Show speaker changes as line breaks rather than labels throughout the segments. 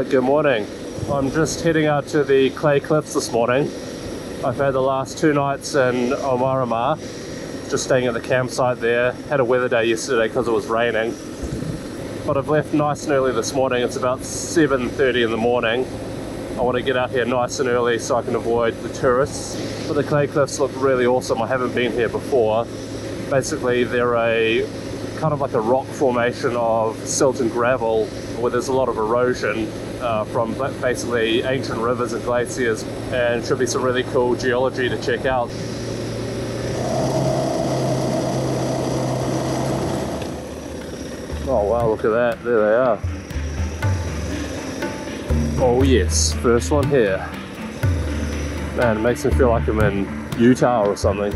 Right, good morning. I'm just heading out to the clay cliffs this morning. I've had the last 2 nights in Omarama, just staying at the campsite there. Had a weather day yesterday because it was raining, but I've left nice and early this morning. It's about 7:30 in the morning. I want to get out here nice and early so I can avoid the tourists. But the clay cliffs look really awesome. I haven't been here before. Basically they're a kind of like a rock formation of silt and gravel where there's a lot of erosion from basically ancient rivers and glaciers, and should be some really cool geology to check out. Oh wow, look at that, there they are. Oh yes, first one here. Man, it makes me feel like I'm in Utah or something.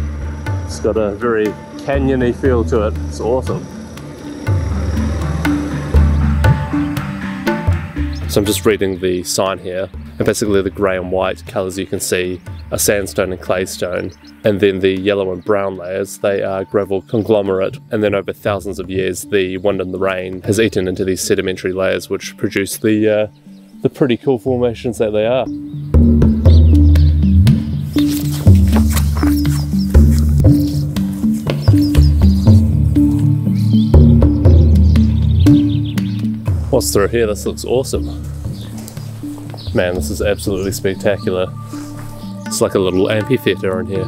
It's got a very canyon-y feel to it, it's awesome. So I'm just reading the sign here, and basically the grey and white colours you can see are sandstone and claystone, and then the yellow and brown layers, they are gravel conglomerate, and then over thousands of years the wind and the rain has eaten into these sedimentary layers which produce the pretty cool formations that they are. What's through here? This looks awesome. Man, this is absolutely spectacular. It's like a little amphitheatre in here.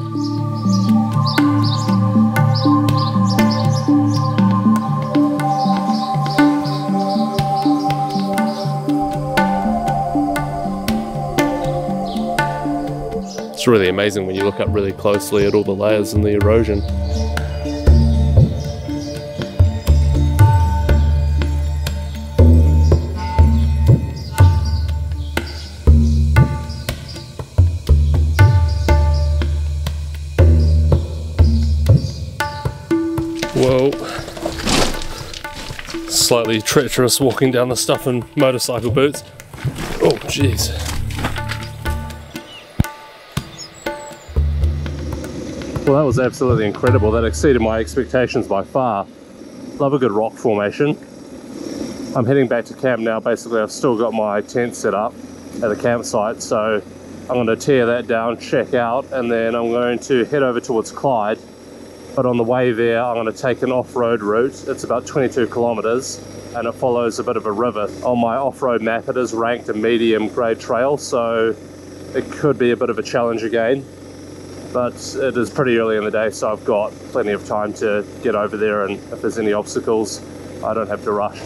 It's really amazing when you look up really closely at all the layers and the erosion. Whoa, slightly treacherous walking down the stuff in motorcycle boots. Oh jeez. Well, that was absolutely incredible. That exceeded my expectations by far. Love a good rock formation. I'm heading back to camp now. Basically I've still got my tent set up at the campsite, so I'm going to tear that down, check out, and then I'm going to head over towards Clyde. But on the way there, I'm going to take an off-road route. It's about 22 kilometers, and it follows a bit of a river. On my off-road map, it is ranked a medium grade trail, so it could be a bit of a challenge again. But it is pretty early in the day, so I've got plenty of time to get over there, and if there's any obstacles, I don't have to rush.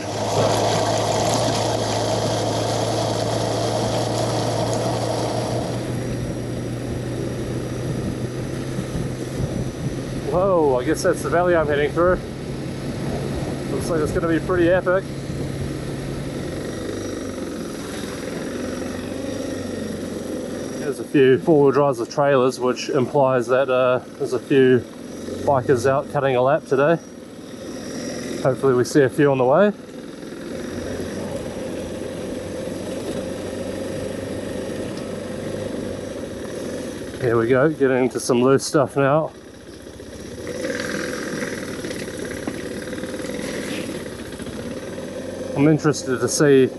Whoa, I guess that's the valley I'm heading through. Looks like it's going to be pretty epic. There's a few four-wheel drives of trailers, which implies that there's a few bikers out cutting a lap today. Hopefully we see a few on the way. Here we go, getting into some loose stuff now. I'm interested to see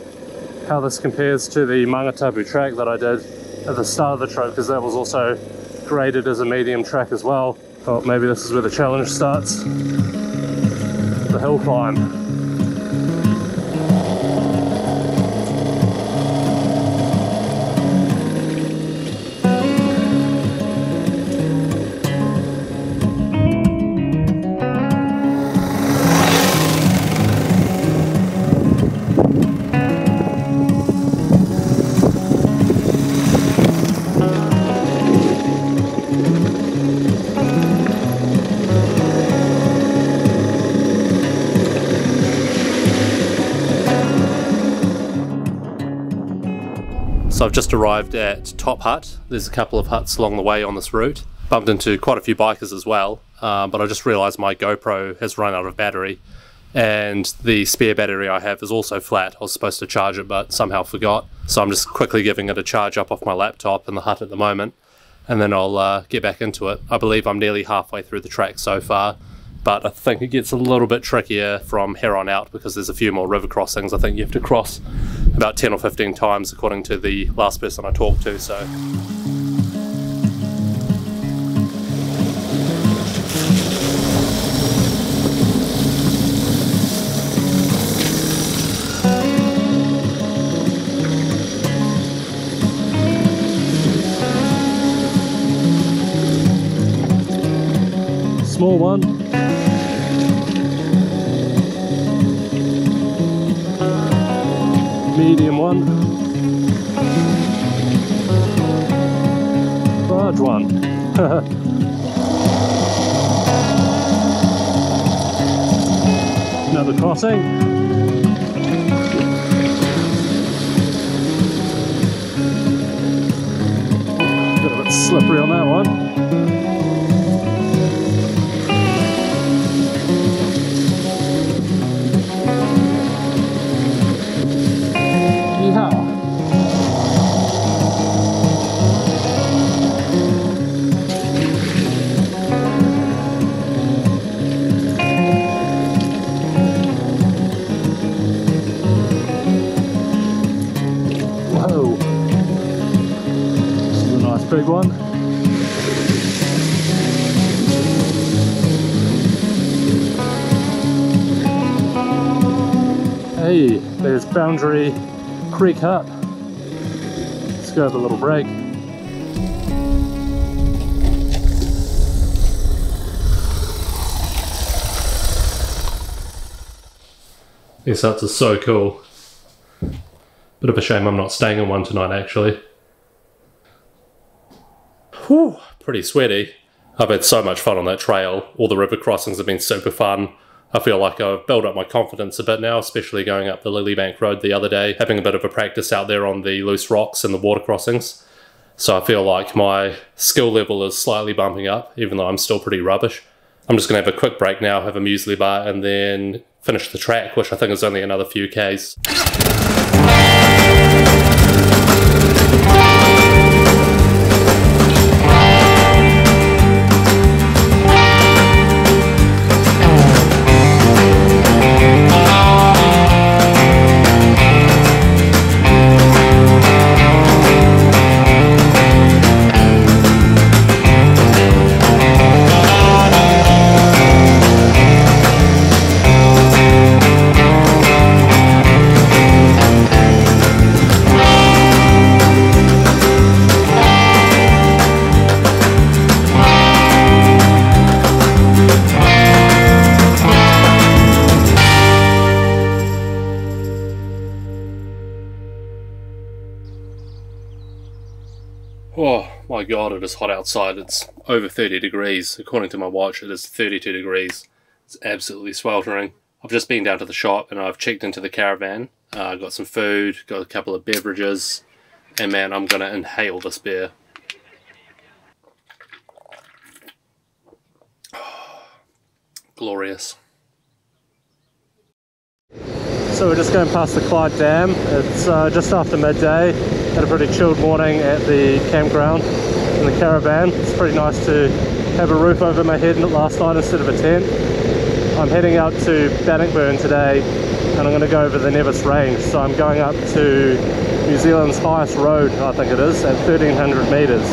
how this compares to the Mangatapu track that I did at the start of the trip, because that was also graded as a medium track as well. Oh, maybe this is where the challenge starts. The hill climb. So I've just arrived at Top Hut. There's a couple of huts along the way on this route. Bumped into quite a few bikers as well, but I just realised my GoPro has run out of battery, and the spare battery I have is also flat. I was supposed to charge it but somehow forgot, so I'm just quickly giving it a charge up off my laptop in the hut at the moment, and then I'll get back into it. I believe I'm nearly halfway through the track so far, but I think it gets a little bit trickier from here on out because there's a few more river crossings I think you have to cross about 10 or 15 times according to the last person I talked to, so. Small one. Medium one. Large one. Another crossing. Got a bit slippery on that one. Big one. Hey, there's Boundary Creek Hut. Let's go have a little break. These huts are so cool. Bit of a shame I'm not staying in one tonight actually. Whew, pretty sweaty. I've had so much fun on that trail. All the river crossings have been super fun. I feel like I've built up my confidence a bit now, especially going up the Lilybank Road the other day, having a bit of a practice out there on the loose rocks and the water crossings. So I feel like my skill level is slightly bumping up, even though I'm still pretty rubbish. I'm just going to have a quick break now, have a muesli bar, and then finish the track, which I think is only another few Ks. Oh my god, it is hot outside. It's over 30 degrees. According to my watch, it is 32 degrees. It's absolutely sweltering. I've just been down to the shop and I've checked into the caravan. Got some food, got a couple of beverages, and man, I'm gonna inhale this beer. Glorious. So we're just going past the Clyde Dam. It's just after midday. Had a pretty chilled morning at the campground in the caravan. It's pretty nice to have a roof over my head last night instead of a tent. I'm heading out to Bannockburn today and I'm going to go over the Nevis Range. So I'm going up to New Zealand's highest road, I think it is, at 1300 metres.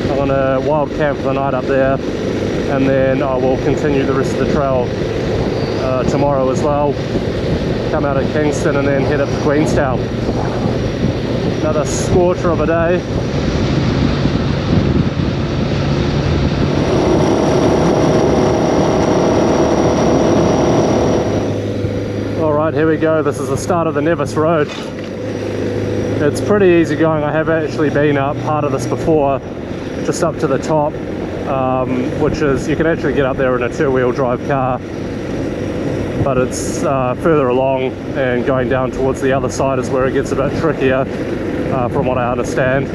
I'm going to wild camp for the night up there, and then I will continue the rest of the trail tomorrow as well. Come out of Kingston and then head up to Queenstown. Another scorcher of a day. Alright, here we go. This is the start of the Nevis Road. It's pretty easy going. I have actually been up part of this before, just up to the top, which is, you can actually get up there in a two-wheel drive car, but it's further along, and going down towards the other side is where it gets a bit trickier, from what I understand.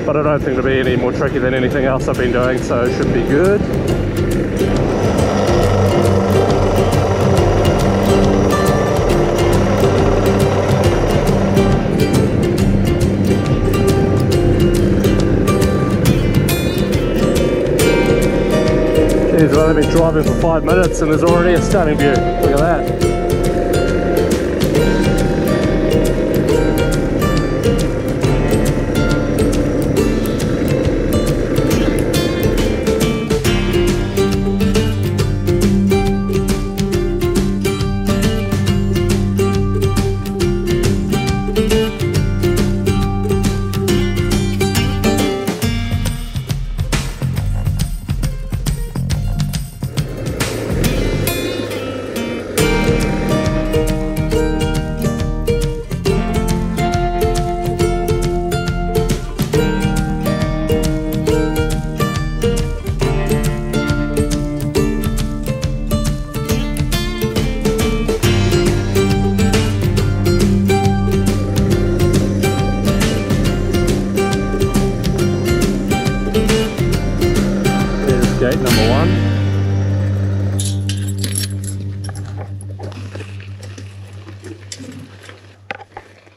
But I don't think it'll be any more tricky than anything else I've been doing, so it should be good. I've only been driving for 5 minutes and there's already a stunning view. Look at that.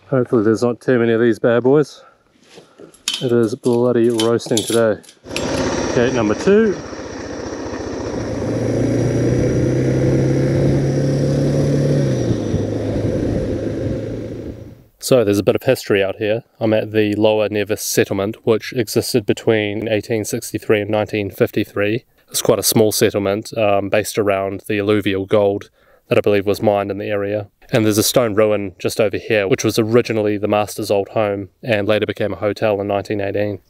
Hopefully there's not too many of these bad boys. It is bloody roasting today. Gate number 2. So there's a bit of history out here. I'm at the Lower Nevis settlement, which existed between 1863 and 1953. It's quite a small settlement based around the alluvial gold that I believe was mined in the area. And there's a stone ruin just over here, which was originally the master's old home and later became a hotel in 1918.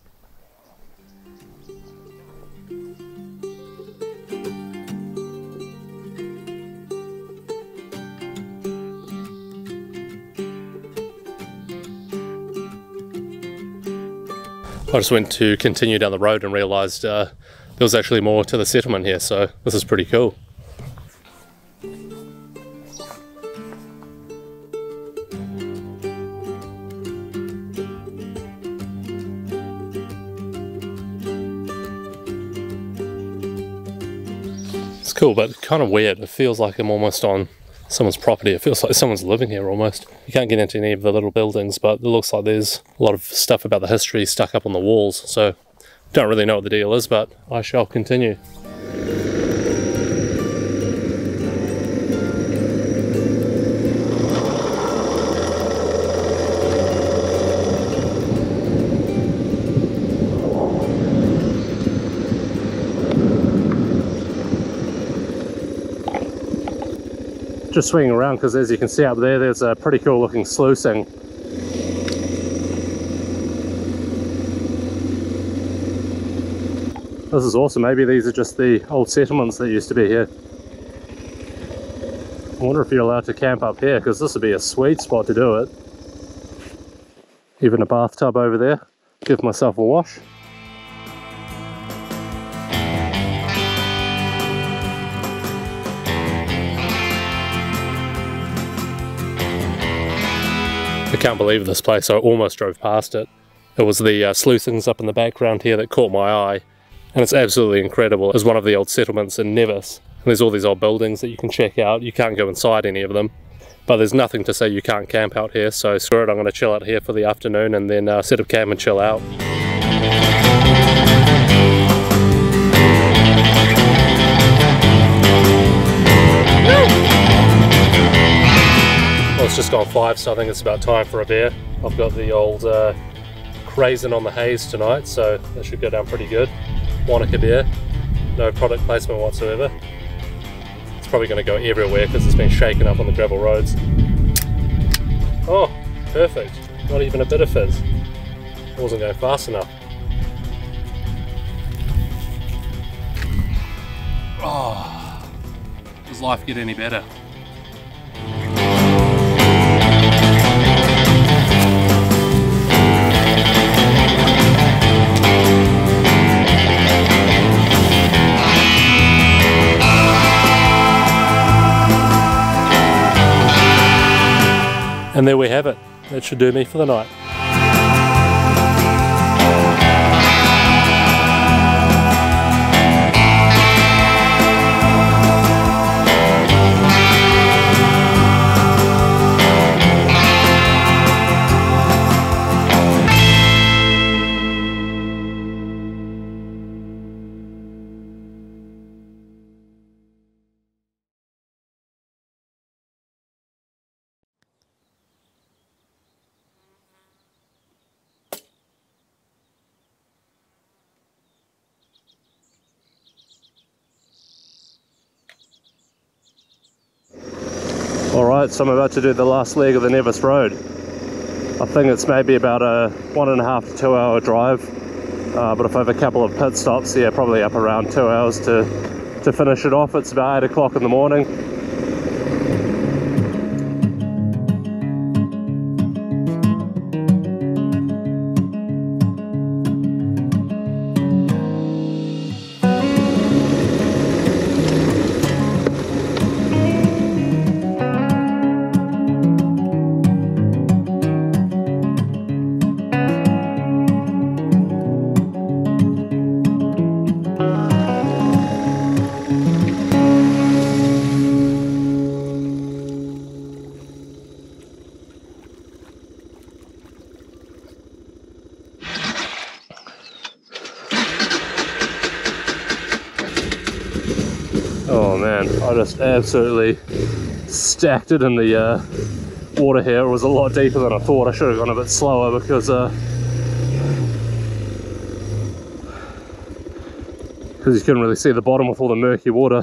I just went to continue down the road and realised there was actually more to the settlement here, so this is pretty cool. It's cool, but kind of weird. It feels like I'm almost on someone's property. It feels like someone's living here almost. You can't get into any of the little buildings, but it looks like there's a lot of stuff about the history stuck up on the walls, so don't really know what the deal is, but I shall continue. Just swinging around because as you can see up there, there's a pretty cool looking sluicing. This is awesome. Maybe these are just the old settlements that used to be here. I wonder if you're allowed to camp up here, because this would be a sweet spot to do it. Even a bathtub over there. Give myself a wash. I can't believe this place. I almost drove past it. It was the sluicings up in the background here that caught my eye. And it's absolutely incredible. It's one of the old settlements in Nevis. And there's all these old buildings that you can check out. You can't go inside any of them. But there's nothing to say you can't camp out here. So screw it, I'm going to chill out here for the afternoon and then set up camp and chill out. Well, it's just gone 5, so I think it's about time for a beer. I've got the old Crazin on the haze tonight, so that should go down pretty good. Wanaka beer, no product placement whatsoever. It's probably going to go everywhere because it's been shaken up on the gravel roads. Oh, perfect. Not even a bit of fizz. It wasn't going fast enough. Oh, does life get any better? And there we have it. That should do me for the night. Alright, so I'm about to do the last leg of the Nevis Road. I think it's maybe about a 1.5 to 2 hour drive, but if I have a couple of pit stops, yeah, probably up around 2 hours to finish it off. It's about 8 o'clock in the morning. man, I just absolutely stacked it in the water here. It was a lot deeper than I thought. I should have gone a bit slower because you couldn't really see the bottom with all the murky water.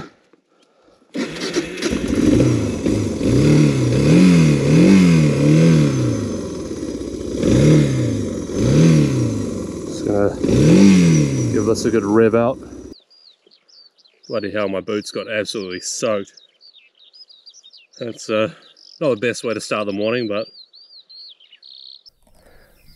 Just gonna give this a good rev out. Bloody hell, my boots got absolutely soaked. That's not the best way to start the morning, but...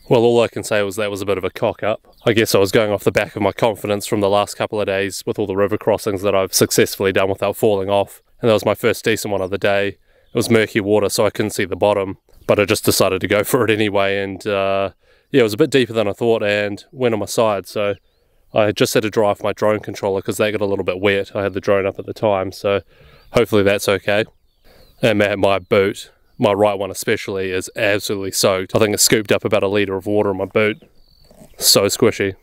Well, all I can say was that was a bit of a cock up. I guess I was going off the back of my confidence from the last couple of days with all the river crossings that I've successfully done without falling off. And that was my first decent one of the day. It was murky water, so I couldn't see the bottom. But I just decided to go for it anyway, and yeah, it was a bit deeper than I thought and went on my side, so I just had to dry off my drone controller because that got a little bit wet. I had the drone up at the time, so hopefully that's okay. And man, my boot, my right one especially, is absolutely soaked. I think it scooped up about a litre of water in my boot. So squishy.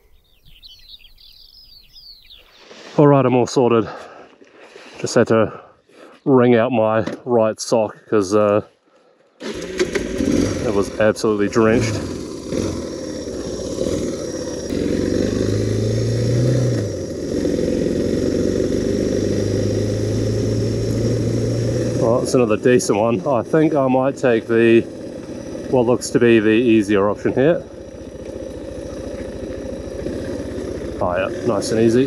Alright, I'm all sorted. Just had to wring out my right sock because it was absolutely drenched. Well, it's another decent one. I think I might take what looks to be the easier option here. Oh yeah, nice and easy.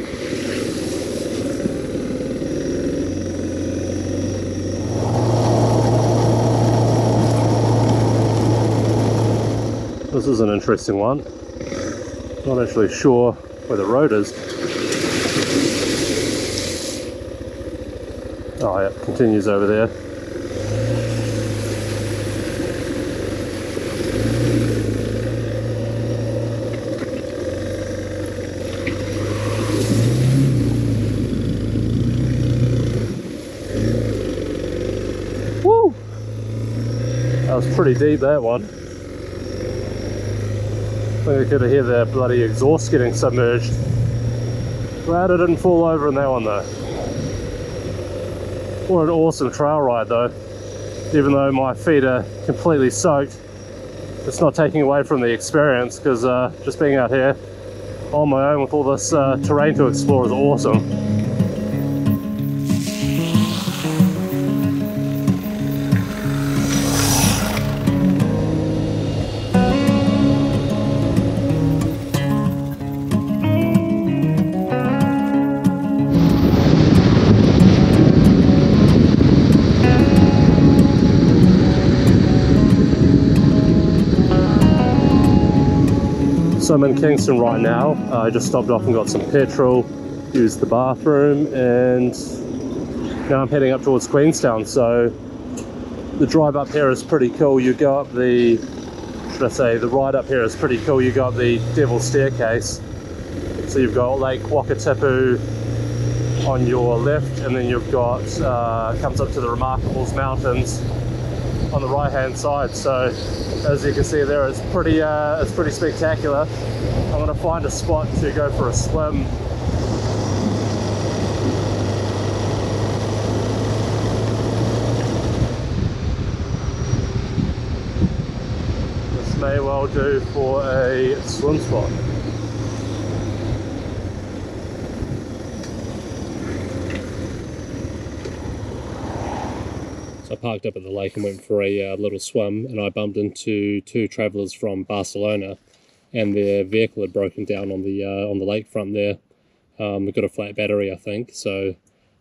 This is an interesting one. Not actually sure where the road is. Oh yeah, continues over there. Woo! That was pretty deep, that one. I think I could hear the bloody exhaust getting submerged. Glad I didn't fall over in that one though. What an awesome trail ride though. Even though my feet are completely soaked, it's not taking away from the experience, because just being out here on my own with all this terrain to explore is awesome. So I'm in Kingston right now. I just stopped off and got some petrol, used the bathroom, and now I'm heading up towards Queenstown. So the drive up here is pretty cool. You go up the, the ride up here is pretty cool. You go up the Devil's Staircase. So you've got Lake Wakatipu on your left, and then you've got, comes up to the Remarkables Mountains on the right hand side. So as you can see there, it's pretty spectacular. I'm going to find a spot to go for a swim. This may well do for a swim spot. I parked up at the lake and went for a little swim, and I bumped into two travellers from Barcelona, and their vehicle had broken down on the lakefront there. They've got a flat battery, I think, so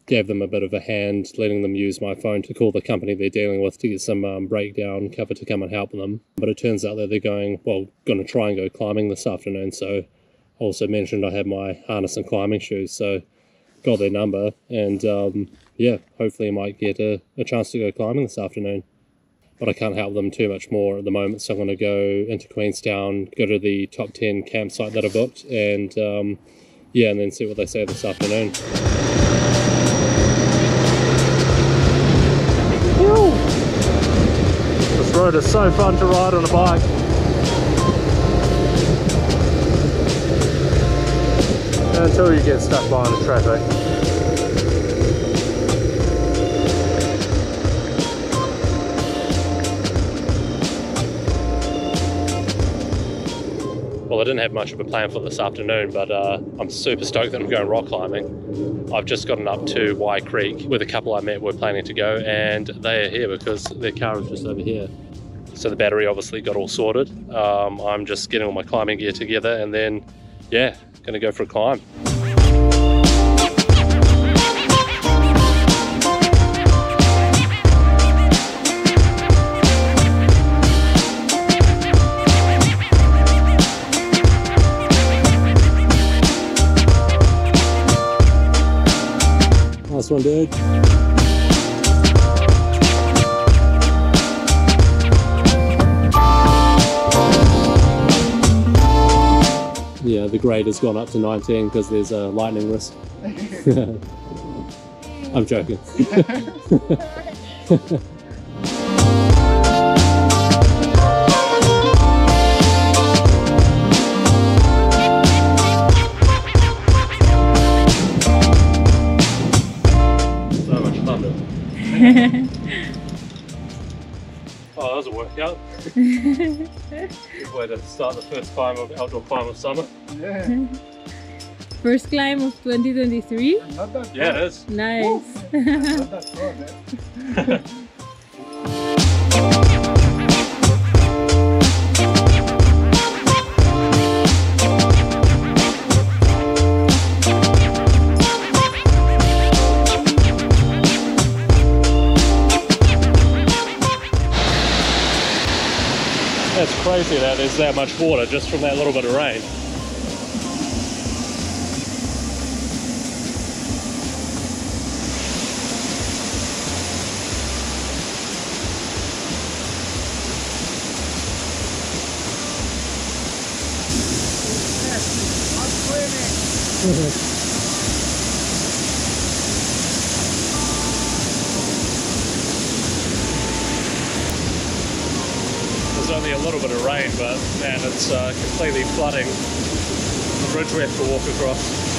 gave them a bit of a hand, letting them use my phone to call the company they're dealing with to get some breakdown cover to come and help them. But it turns out that they're going to try and go climbing this afternoon, so I also mentioned I had my harness and climbing shoes, so got their number, and yeah, hopefully I might get a chance to go climbing this afternoon. But I can't help them too much more at the moment, so I'm going to go into Queenstown, go to the top 10 campsite that I booked, and yeah, and then see what they say this afternoon. Woo! This road is so fun to ride on a bike. Until you get stuck behind the traffic. Well, I didn't have much of a plan for this afternoon, but I'm super stoked that I'm going rock climbing. I've just gotten up to Wye Creek with a couple I met were planning to go, and they are here because their car is just over here. So the battery obviously got all sorted. I'm just getting all my climbing gear together and then, yeah, gonna go for a climb. Nice one, dude. Yeah, the grade has gone up to 19 because there's a lightning risk. I'm joking. Oh, that was a workout. Good way to start the first climb of outdoor climb of summer.
Yeah.
First climb of 2023?
Not that
Yeah, it is.
Nice.
Not that far, man.
That's crazy that there's that much water just from that little bit of rain. There's only a little bit of rain, but man, it's completely flooding the bridge we have to walk across.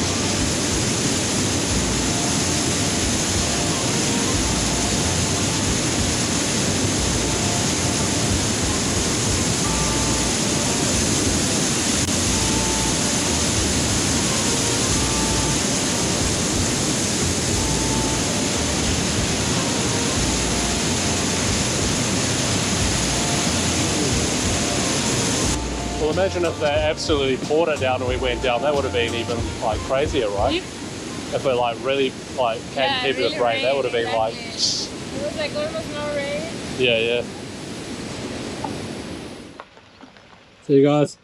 Well, imagine if they absolutely poured it down and we went down. That would have been even like crazier, right? If it like really like came heavy with rain, that would have been like.
It was like almost no rain.
Yeah, yeah. See you guys.